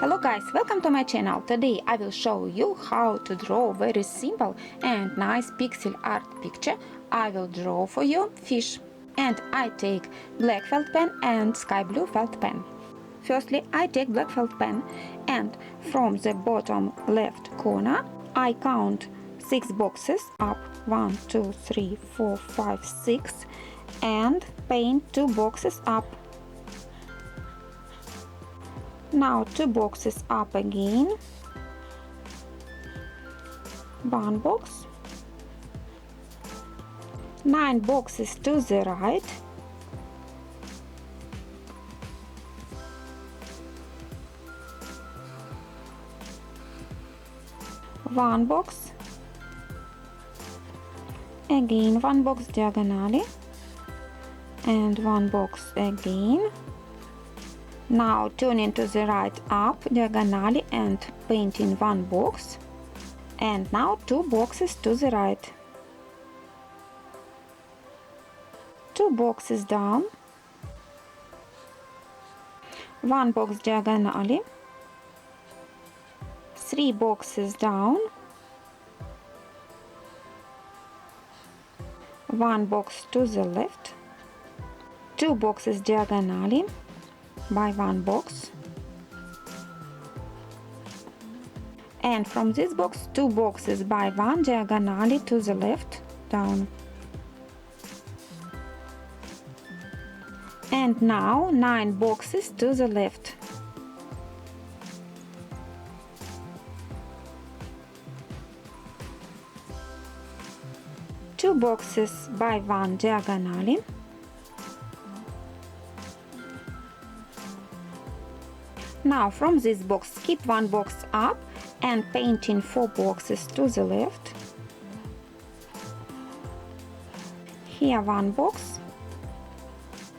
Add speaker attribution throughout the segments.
Speaker 1: Hello guys, welcome to my channel. Today I will show you how to draw very simple and nice pixel art picture. I will draw for you fish, and I take black felt pen and sky blue felt pen. Firstly, I take black felt pen, and from the bottom left corner I count 6 boxes up, 1, 2, 3, 4, 5, 6, and paint 2 boxes up. Now 2 boxes up again, 1 box, 9 boxes to the right, one box, again 1 box diagonally, and 1 box again. Now turning to the right up diagonally and painting 1 box, and now 2 boxes to the right, 2 boxes down, 1 box diagonally, 3 boxes down, 1 box to the left, 2 boxes diagonally by 1 box, and from this box 2 boxes by 1 diagonally to the left down, and now 9 boxes to the left, two boxes by 1 diagonally, now from this box skip 1 box up and painting 4 boxes to the left, here 1 box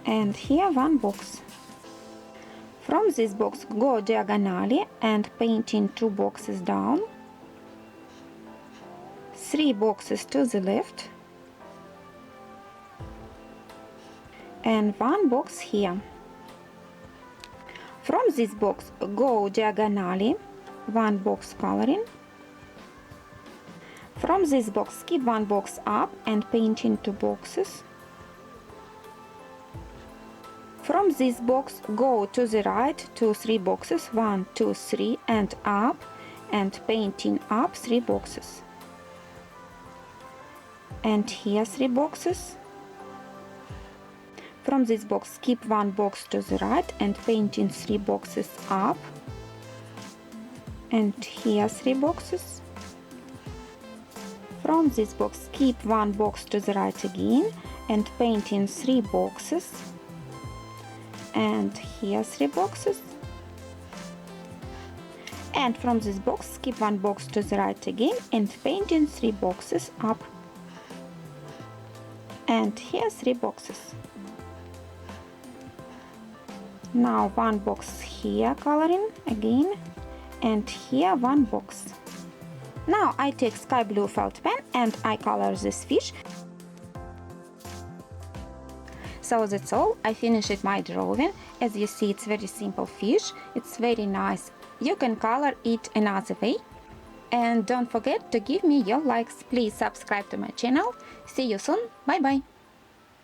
Speaker 1: and here 1 box. From this box go diagonally and painting 2 boxes down, 3 boxes to the left, and 1 box here. From this box go diagonally 1 box coloring. From this box skip 1 box up and painting 2 boxes. From this box go to the right 3 boxes, 1, 2, 3, and up, and painting up 3 boxes. And here 3 boxes. From this box skip 1 box to the right and painting 3 boxes up, and here 3 boxes. From this box skip 1 box to the right again and painting 3 boxes, and here 3 boxes. And from this box skip 1 box to the right again and painting 3 boxes up, and here 3 boxes. Now 1 box here coloring again, and here 1 box. Now I take sky blue felt pen and I color this fish. So that's all, I finished my drawing. As you see, it's very simple fish, it's very nice. You can color it another way. And don't forget to give me your likes. Please subscribe to my channel. See you soon, bye bye.